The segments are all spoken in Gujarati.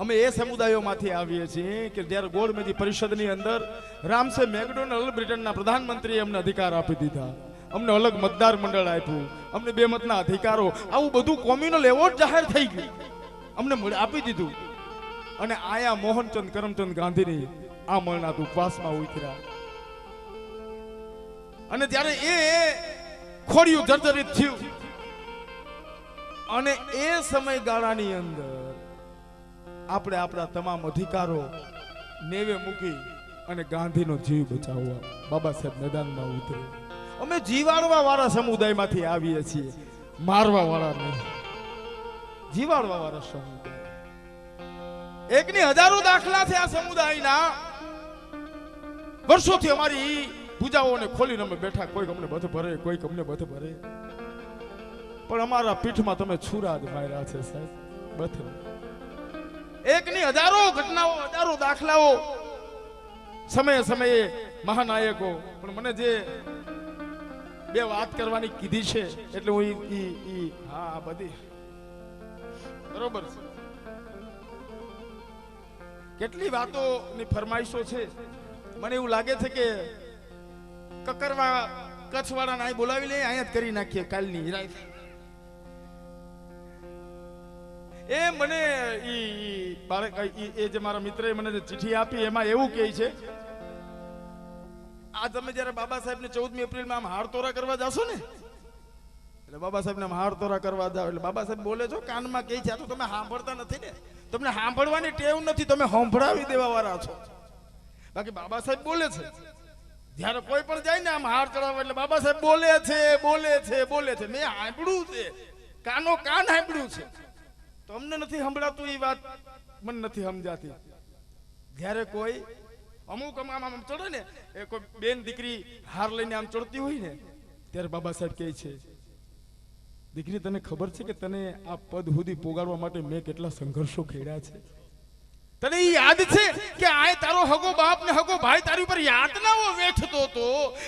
અમે એ સમુદાયોમાંથી આવીએ છીએ કે જ્યારે ગોળમેજી પરિષદની અંદર રામસે મેકડોનલ્ડ બ્રિટનના પ્રધાનમંત્રીએ અમને અધિકાર આપી દીધા, અમને અલગ મતદાર મંડળ આપ્યું, અમને 2 મતના અધિકારો, આવું બધું કોમ્યુનલ એવોર્ડ જાહેર થઈ ગયું, અમને આપી દીધું. અને આયા મોહનચંદ કરમચંદ ગાંધીની આ મળનાથ ઉપવાસમાં ઉતર્યા અને જ્યારે એ ખોડિયું જર્જરિત થયું અને એ સમયગાળાની અંદર આપણે આપણા તમામ અધિકારો નેવે મૂકી અને ગાંધીનો જીવ બચાવવા બાબા સાહેબ મેદાનમાં ઉતરે. અમે જીવાડવા વાળા સમુદાયમાંથી આવીએ છીએ, મારવા વાળા નહીં, જીવાડવા વાળા સમુદાય. એકની હજારો દાખલા છે આ સમુદાયના. વર્ષોથી અમારી પૂજાઓને ખોલીને અમે બેઠા, કોઈક અમને બધ ભરે, કોઈક અમને બધ ભરે, પણ અમારા પીઠમાં તમે છુરા જ માર્યા છે સાહેબ, બધ. એકની હજારો ઘટનાઓ, હજારો દાખલાઓ, સમયે સમયે મહાનાયકો. પણ મને જે 2 વાત કરવાની કીધી છે એટલે હું હા બધી બરોબર છે. કેટલી વાતોની ફરમાઈશો છે. મને એવું લાગે છે કે કકરવા કચ્છવાળાને અહીં બોલાવી લઈએ, અહીંયા જ કરી નાખીએ કાલની રાત. એ મને એ જે મારા મિત્રએ મને જે ચિઠ્ઠી આપી એમાં એવું કહે છે, આ તમે જયારે બાબા સાહેબને 14મી એપ્રિલમાં આમ હારતોરા કરવા જાશો ને, એટલે બાબા સાહેબને આમ હારતોરા કરવા જાવ એટલે બાબા સાહેબ બોલે છો કાનમાં કહે છે, આ તો તમે સાંભળતા નથી ને, તમને સાંભળવાની ટેવ નથી, તમે સંભળાવી દેવા વાળા છો. બાકી બાબા સાહેબ બોલે છે, જ્યારે કોઈ પણ જાય ને આમ હાર ચડાવવા એટલે બાબા સાહેબ બોલે છે, બોલે છે, બોલે છે. મેં સાંભળ્યું છે, કાનો કાન સાંભળ્યું છે, તો અમને નથી સંભળાતું. એ વાત મને નથી સમજાતી. જ્યારે કોઈ અમુક આમ ચડે ને, એ કોઈ બેન દીકરી હાર લઈને આમ ચડતી હોય ને, ત્યારે બાબા સાહેબ કહે છે, દીકરી તને ખબર છે કે તને આ પદ સુધી પોગાડવા માટે મેં કેટલા સંઘર્ષો ખેડ્યા છે? તને એ યાદ છે કે આ તારો હગો બાપ ને હગો ભાઈ તારી ઉપર યાતનાઓ વેઠતો હતો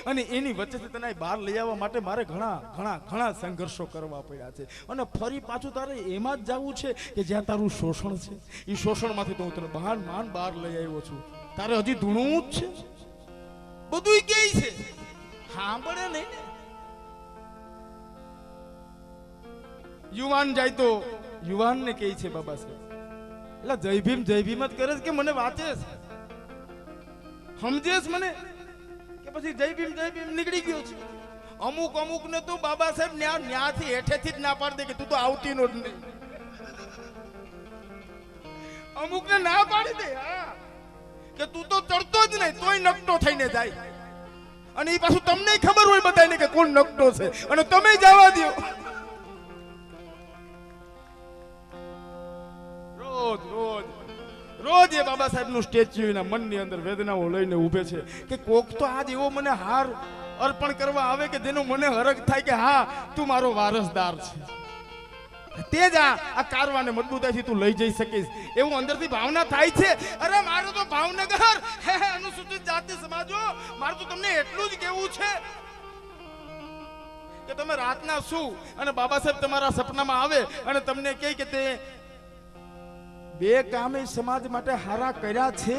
અને એની વચ્ચેથી તને બહાર લઈ આવવા માટે મારે ઘણા સંઘર્ષો કરવા પડ્યા છે. અને ફરી પાછું તારે એમાં જ જવું છે કે જ્યાં તારું શોષણ છે. એ શોષણમાંથી તો હું તને બહાર લઈ આવ્યો છું. તારે હજી ધૂણું જ છે, બધું કે છે, સાંભળે નહીં ને. યુવાન જાય તો યુવાન ને કહે છે બાબા સાહેબ, એટલે જય ભીમ જ કરે છે કે મને વાંચે છે, સમજે છે મને કે પછી જય ભીમ નીકળી ગયો છે. અમુક ને તો બાબા સાહેબ ન્યાથી હેઠેથી જ ના પાડી દે કે તું તો આવતી નો જ નહીં. અમુક ને ના પાડી દે કે તું તો ચડતો જ નહીં, તોય નકટો થઈને જાય. અને એ પાછું તમને ખબર હોય બધાને કે કોણ નકટો છે અને તમે જવા દો. રોજ એ બાબા સાહેબ નું સ્ટેચ્યુ એના મનની અંદર વેદનાઓ લઈને ઉભે છે કે કોક તો આજ એવો મને હાર અર્પણ કરવા આવે કે જેનો મને હરખ થાય કે હા તું મારો વારસદાર છે. તે જ આ કારવાને મજબૂતાઈથી તું લઈ જઈ શકીશ એવું અંદરથી ભાવના થાય છે. અરે મારો તો ભાવનગર અનુસૂચિત જાતિ સમાજો, મારું તો તમને એટલું જ કહેવું છે કે તમે રાતના શું અને બાબા સાહેબ તમારા સપનામાં આવે અને તમને કહે કે તે 2 કામ સમાજ માટે હારા કર્યા છે.